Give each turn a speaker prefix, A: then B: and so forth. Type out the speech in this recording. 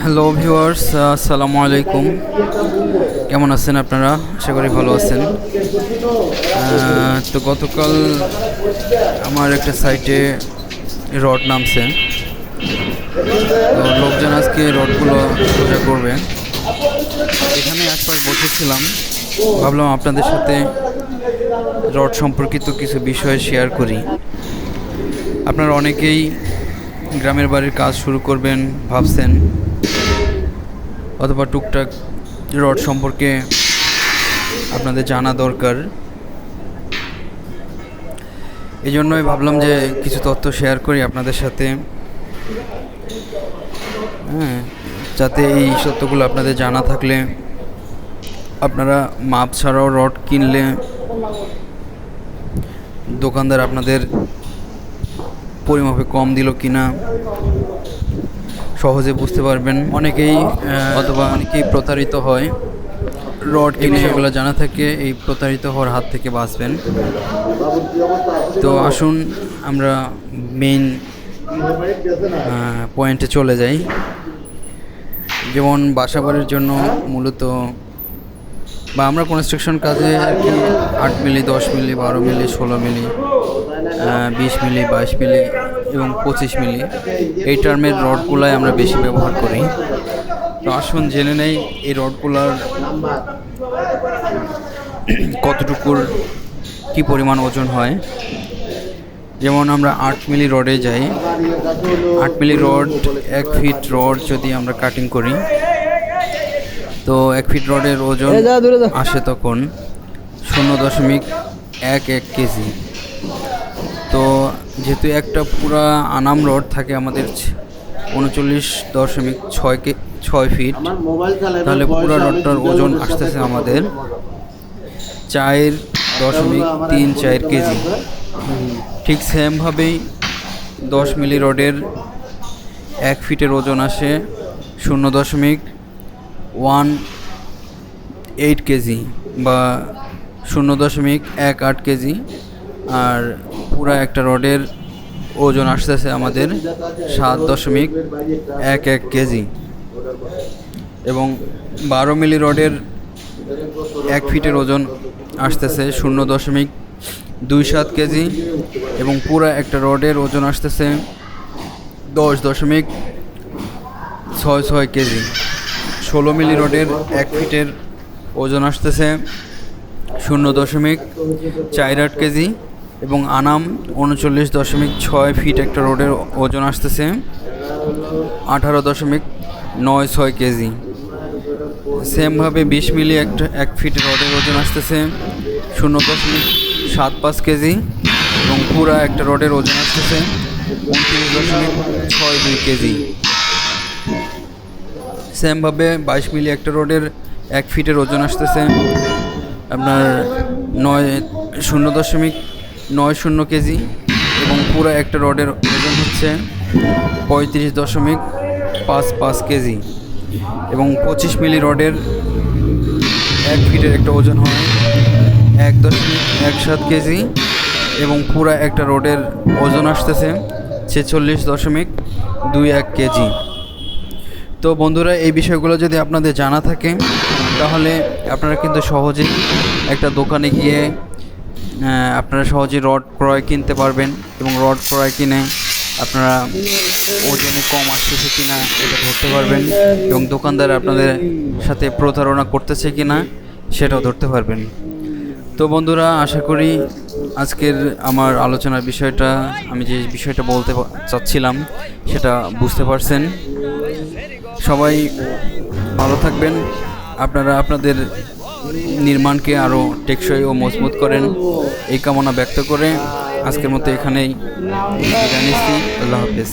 A: Hello viewers, আসসালামু আলাইকুম। কেমন আছেন আপনারা? আশা করি ভালো আছেন। তো গতকাল আমার একটা সাইটে রড নামছে, তো লোকজন আজকে রডগুলো পূজা করবে। এখানে একবার বসেছিলাম, ভাবলাম আপনাদের সাথে রড সম্পর্কিত কিছু বিষয় শেয়ার করি। আপনারা অনেকেই গ্রামের বাড়ির কাজ শুরু করবেন ভাবছেন, অথবা টুকটাক রড সম্পর্কে আপনাদের জানা দরকার। এই জন্যই ভাবলাম যে কিছু তথ্য শেয়ার করি আপনাদের সাথে, যাতে এই সত্যগুলো আপনাদের জানা থাকলে আপনারা মাপ ছাড়াও রড কিনলে দোকানদার আপনাদের পরিমাপে কম দিল কিনা সহজে বুঝতে পারবেন। অনেকেই প্রতারিত হয়। রড কিনে এগুলো জানা থাকে, এই প্রতারিত হওয়ার হাত থেকে বাঁচবেন। তো আসুন আমরা মেইন পয়েন্টে চলে যাই। যেমন বাসাবাড়ির জন্য মূলত বা আমরা কনস্ট্রাকশন কাজে আর কি 8 মিলি, 10 মিলি, 12 মিলি, 16 মিলি, 20 মিলি, 22 মিলি এবং 25 মিলি এই টার্মের রডগুলাই আমরা বেশি ব্যবহার করি। তো আসুন জেনে নেই এই রডগুলার কতটুকুর কি পরিমাণ ওজন হয়। যেমন আমরা 8 মিলি রডে যাই। 8 মিলি রড, 1 ফিট রড যদি আমরা কাটিং করি, তো 1 ফিট রডের ওজন আসে তখন 0.11 কেজি। তো যেহেতু একটা পুরা আনাম রড থাকে আমাদের 39.6 ফিট, তাহলে পুরো রডটার ওজন আসতেছে আমাদের 4.34 কেজি। ঠিক সেমভাবেই 10 মিলি রডের 1 ফিটের ওজন আসে 0.18 কেজি বা 0.18 কেজি। আর পুরা একটা রডের ওজন আসতেছে আমাদের 7.11 কেজি। এবং 12 মিলি রডের 1 ফিটের ওজন আসতেছে 0.27 কেজি এবং পুরা একটা রডের ওজন আসতেছে 10.66 কেজি। 16 মিলি রডের 1 ফিটের ওজন আসতেছে 0.48 কেজি এবং আনাম 39.6 ফিট একটা রোডের ওজন আসতেছে 18.96 কেজি। সেমভাবে 20 মিলি 1 ফিট রডের ওজন আসতেছে 0.75 কেজি এবং পুরা একটা রডের ওজন আসতেছে 29.62 কেজি। সেমভাবে 22 মিলি একটা রডের 1 ফিটের ওজন আসতেছে আপনার 0.90 কেজি এবং পুরো একটা রডের ওজন হচ্ছে 35.55 কেজি। এবং 25 মিলি রডের 1 ফিটের একটা ওজন হয় 1.17 কেজি এবং পুরো একটা রডের ওজন আসতেছে 46.21 কেজি। তো বন্ধুরা, এই বিষয়গুলো যদি আপনাদের জানা থাকে তাহলে আপনারা কিন্তু সহজেই একটা দোকানে গিয়ে আপনারা সহজেই রড কিনতে পারবেন এবং রড কিনে আপনারা ওজনে কম আসতেছে কিনা এটা ধরতে পারবেন এবং দোকানদার আপনাদের সাথে প্রতারণা করতেছে কিনা সেটাও ধরতে পারবেন। তো বন্ধুরা, আশা করি আজকের আমার আলোচনার বিষয়টা, আমি যে বিষয়টা বলতে চাচ্ছিলাম সেটা বুঝতে পারছেন। সবাই ভালো থাকবেন, আপনারা আপনাদের নির্মাণকে আরও টেকসই ও মজবুত করেন এই কামনা ব্যক্ত করে আজকের মতো এখানেই বিদায় নিচ্ছি। আল্লাহ হাফেজ।